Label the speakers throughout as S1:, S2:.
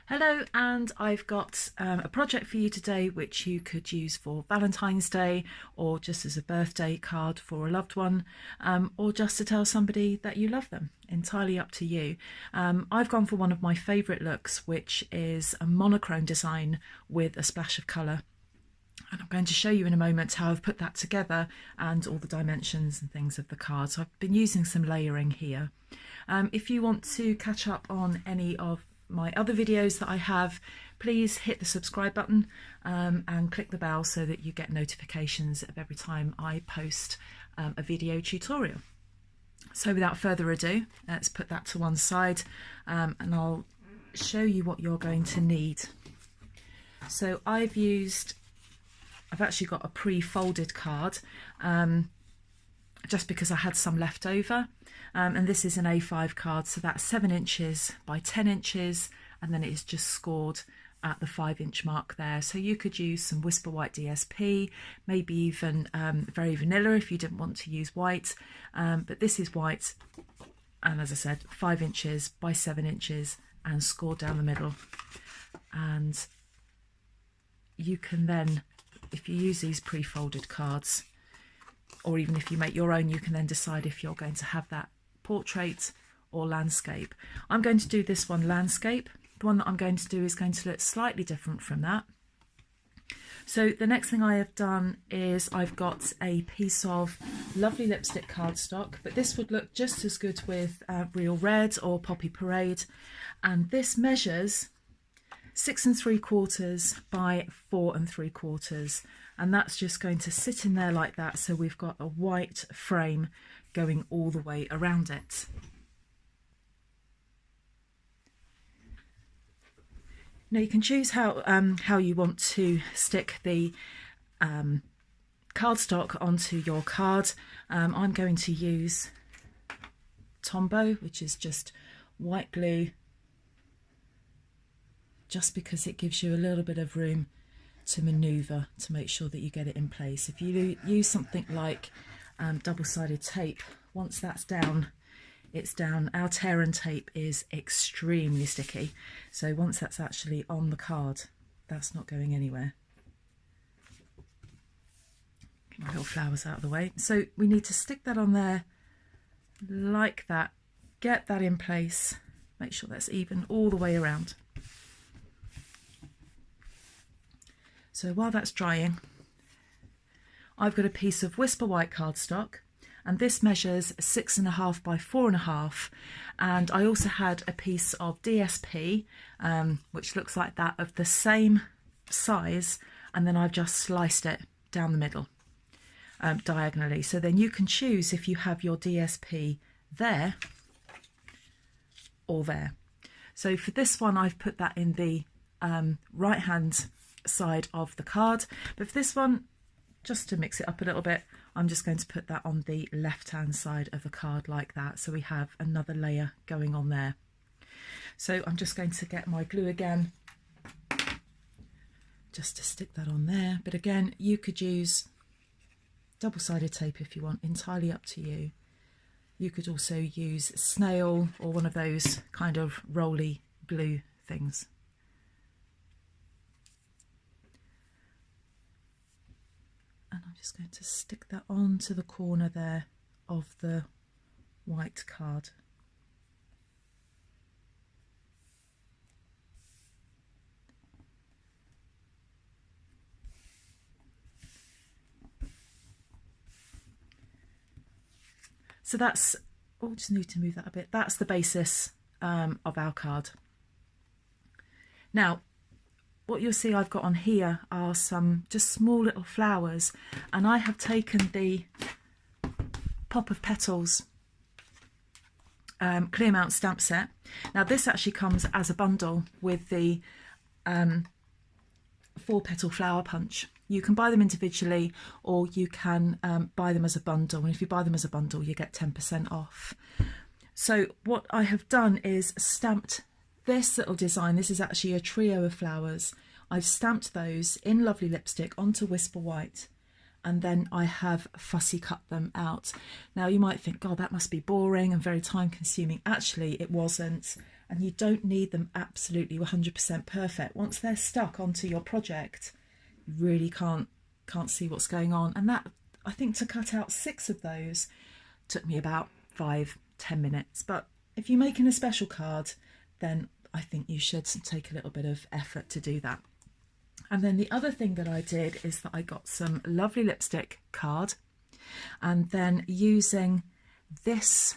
S1: Hello, and I've got a project for you today which you could use for Valentine's Day, or just as a birthday card for a loved one, or just to tell somebody that you love them. Entirely up to you. I've gone for one of my favourite looks, which is a monochrome design with a splash of colour. And I'm going to show you in a moment how I've put that together and all the dimensions and things of the card. So I've been using some layering here. If you want to catch up on any of my other videos that I have, please hit the subscribe button and click the bell so that you get notifications of every time I post a video tutorial. So without further ado, let's put that to one side and I'll show you what you're going to need. So I've actually got a pre-folded card just because I had some left over, and this is an A5 card, so that's 7 inches by 10 inches, and then it is just scored at the 5-inch mark there. So you could use some Whisper White DSP, maybe even very vanilla if you didn't want to use white, but this is white, and as I said, 5 inches by 7 inches and scored down the middle. And you can then, if you use these pre-folded cards, or even if you make your own, you can then decide if you're going to have that portrait or landscape. I'm going to do this one landscape. The one that I'm going to do is going to look slightly different from that. So the next thing I have done is I've got a piece of lovely lipstick cardstock, but this would look just as good with Real Red or Poppy Parade, and this measures 6 3/4 by 4 3/4, and that's just going to sit in there like that, so we've got a white frame going all the way around it. Now you can choose how you want to stick the cardstock onto your card. I'm going to use Tombow, which is just white glue, just because it gives you a little bit of room to manoeuvre to make sure that you get it in place. If you use something like double-sided tape, once that's down, it's down. Our tear and tape is extremely sticky, so once that's actually on the card, that's not going anywhere. Get my little flowers out of the way. So we need to stick that on there like that, get that in place, make sure that's even all the way around. So while that's drying, I've got a piece of Whisper White cardstock, and this measures 6.5 by 4.5, and I also had a piece of DSP which looks like that, of the same size, and then I've just sliced it down the middle diagonally. So then you can choose if you have your DSP there or there. So for this one I've put that in the right hand side of the card, but for this one, just to mix it up a little bit, I'm just going to put that on the left hand side of the card like that, so we have another layer going on there. So I'm just going to get my glue again just to stick that on there, but again you could use double-sided tape if you want, entirely up to you. You could also use snail or one of those kind of rolly glue things. And I'm just going to stick that onto the corner there of the white card. So that's, oh, just need to move that a bit. That's the basis of our card. Now, what you'll see I've got on here are some just small little flowers, and I have taken the Pop of Petals clear mount stamp set. Now this actually comes as a bundle with the 4-petal flower punch. You can buy them individually, or you can buy them as a bundle, and if you buy them as a bundle you get 10% off. So what I have done is stamped this little design. This is actually a trio of flowers. I've stamped those in lovely lipstick onto Whisper White, and then I have fussy cut them out. Now you might think, God, that must be boring and very time consuming. Actually it wasn't. and you don't need them absolutely 100% perfect. Once they're stuck onto your project, you really can't see what's going on. And that, I think, to cut out 6 of those took me about 5-10 minutes. But if you're making a special card, then I think you should take a little bit of effort to do that. And then the other thing that I did is that I got some lovely lipstick card, and then using this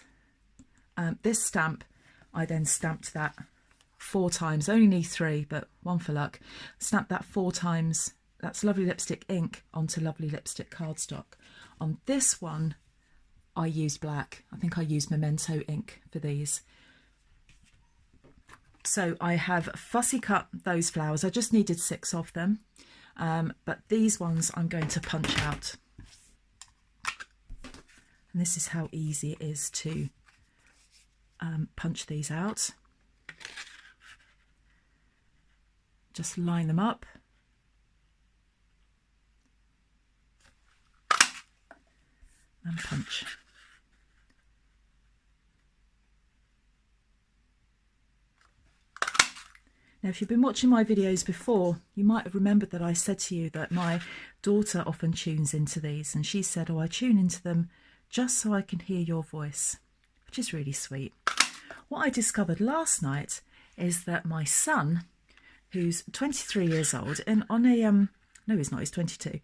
S1: this stamp, I then stamped that 4 times. Only need 3, but 1 for luck. Stamped that 4 times. That's lovely lipstick ink onto lovely lipstick cardstock. On this one, I used black. I think I used Memento ink for these. So I have fussy cut those flowers. I just needed 6 of them, but these ones I'm going to punch out. And this is how easy it is to punch these out. Just line them up. And punch. Now, if you've been watching my videos before, you might have remembered that I said to you that my daughter often tunes into these, and she said, oh, I tune into them just so I can hear your voice, which is really sweet. What I discovered last night is that my son, who's 23 years old, and on a, no he's not, he's 22,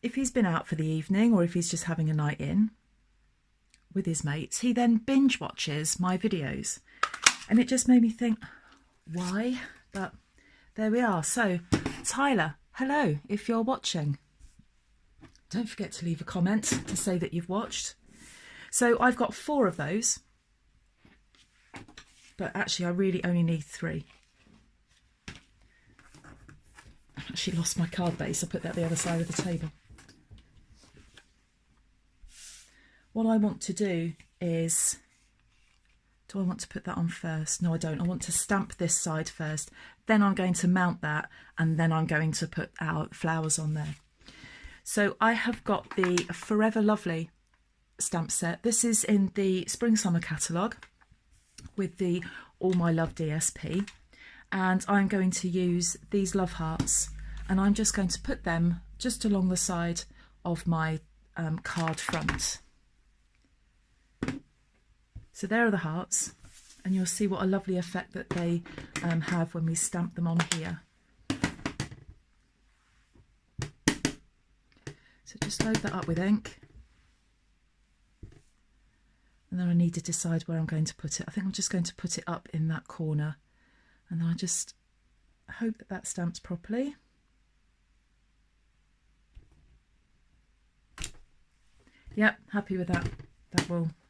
S1: if he's been out for the evening or if he's just having a night in with his mates, he then binge watches my videos. And it just made me think, why? But there we are. So Tyler, hello, if you're watching. Don't forget to leave a comment to say that you've watched. So I've got 4 of those, but actually I really only need 3. I actually lost my card base. I put that the other side of the table. What I want to do is, do I want to put that on first? No, I don't. I want to stamp this side first. Then I'm going to mount that, and then I'm going to put our flowers on there. So I have got the Forever Lovely stamp set. This is in the Spring Summer catalogue with the All My Love DSP. And I'm going to use these love hearts, and I'm just going to put them just along the side of my card front. So there are the hearts, and you'll see what a lovely effect that they have when we stamp them on here. So just load that up with ink. And then I need to decide where I'm going to put it. I think I'm just going to put it up in that corner. And then I just hope that that stamps properly. Yep, happy with that.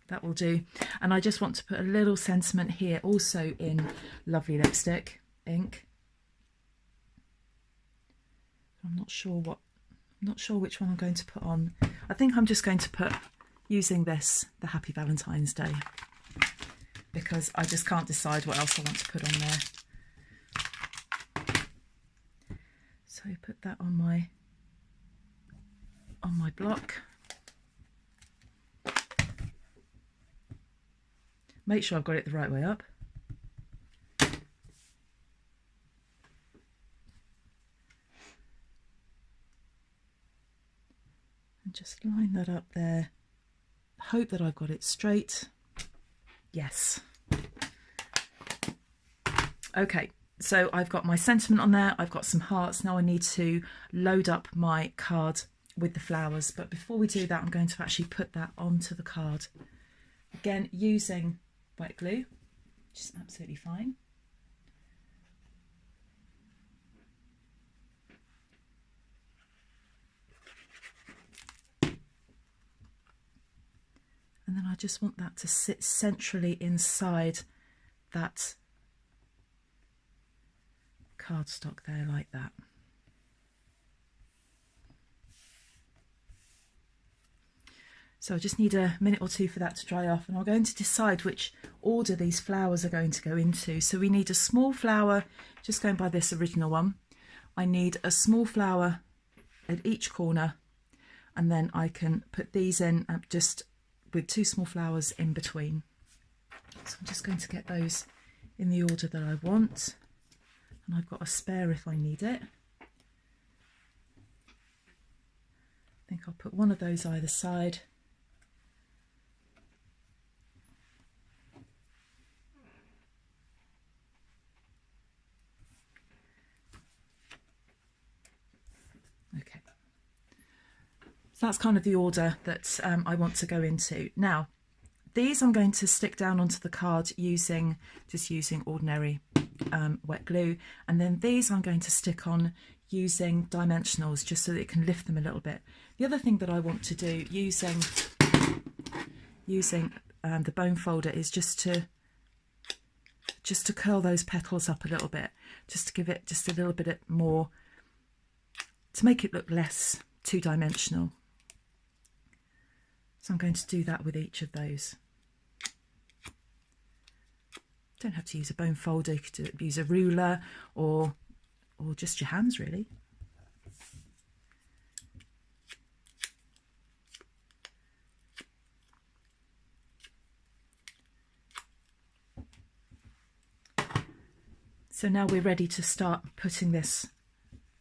S1: That will do. And I just want to put a little sentiment here, also in lovely lipstick ink. I'm not sure which one I'm going to put on. I think I'm just going to put, using this, the Happy Valentine's Day, because I just can't decide what else I want to put on there. So put that on my block. Make sure I've got it the right way up. And just line that up there. Hope that I've got it straight. Yes. Okay, so I've got my sentiment on there. I've got some hearts. Now I need to load up my card with the flowers. But before we do that, I'm going to actually put that onto the card. Again, using wet glue, which is absolutely fine. And then I just want that to sit centrally inside that cardstock there, like that. So I just need a minute or 2 for that to dry off, and I'm going to decide which order these flowers are going to go into. So we need a small flower, just going by this original one. I need a small flower at each corner, and then I can put these in just with 2 small flowers in between. So I'm just going to get those in the order that I want, and I've got a spare if I need it. I think I'll put one of those either side. Okay, so that's kind of the order that I want to go into. Now, these I'm going to stick down onto the card using ordinary wet glue, and then these I'm going to stick on using dimensionals just so that it can lift them a little bit. The other thing that I want to do using the bone folder is just to curl those petals up a little bit, just to give it just a little bit more, to make it look less two-dimensional. So I'm going to do that with each of those. Don't have to use a bone folder, you could use a ruler or just your hands really. So now we're ready to start putting this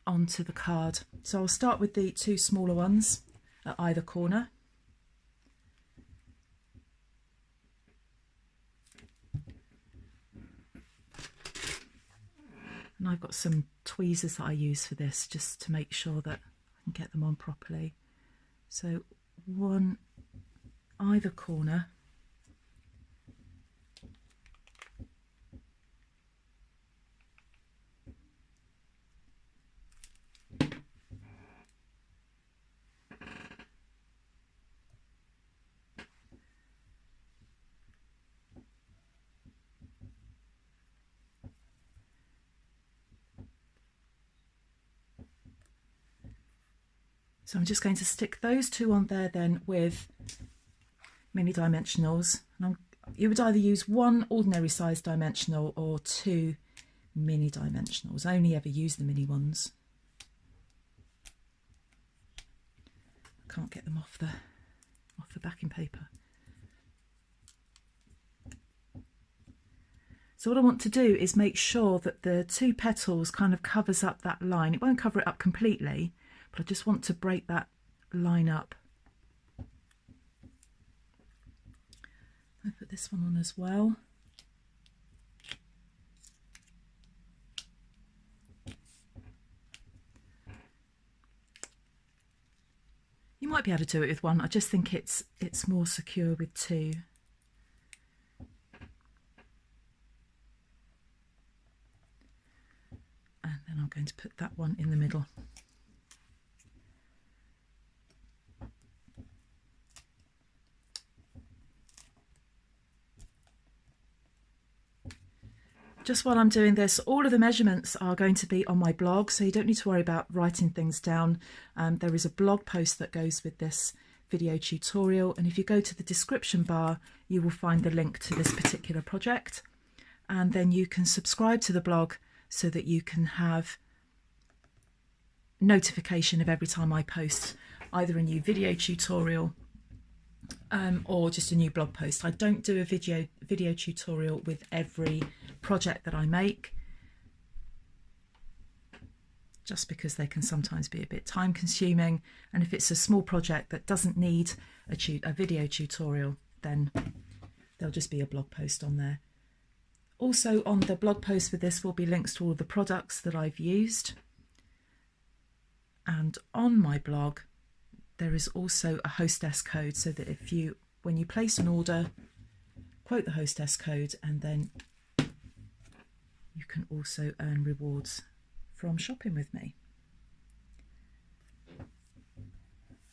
S1: onto the card. So I'll start with the two smaller ones at either corner. And I've got some tweezers that I use for this just to make sure that I can get them on properly. So one either corner. So I'm just going to stick those two on there then with mini dimensionals. And you would either use one ordinary size dimensional or two mini dimensionals. I only ever use the mini ones. I can't get them off the backing paper. So what I want to do is make sure that the two petals kind of covers up that line. It won't cover it up completely, but I just want to break that line up. I put this one on as well. You might be able to do it with one. I just think it's more secure with two. And then I'm going to put that one in the middle. Just while I'm doing this, all of the measurements are going to be on my blog, so you don't need to worry about writing things down. There is a blog post that goes with this video tutorial, and if you go to the description bar, you will find the link to this particular project, and then you can subscribe to the blog so that you can have notification of every time I post either a new video tutorial or just a new blog post. I don't do a video tutorial with every project that I make, just because they can sometimes be a bit time consuming, and if it's a small project that doesn't need a video tutorial, then there'll just be a blog post on there. Also on the blog post for this will be links to all the products that I've used, and on my blog there is also a hostess code, so that when you place an order, quote the hostess code, and then you can also earn rewards from shopping with me.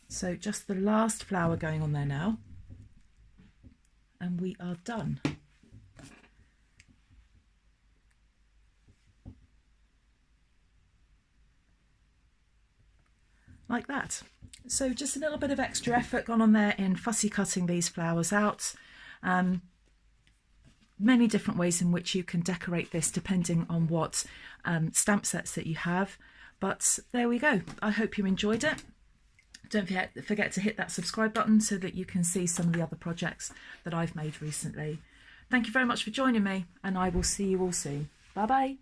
S1: So just the last flower going on there now, and we are done. Like that. So just a little bit of extra effort gone on there in fussy cutting these flowers out. Many different ways in which you can decorate this depending on what stamp sets that you have. But there we go. I hope you enjoyed it. Don't forget to hit that subscribe button so that you can see some of the other projects that I've made recently. Thank you very much for joining me, and I will see you all soon. Bye bye.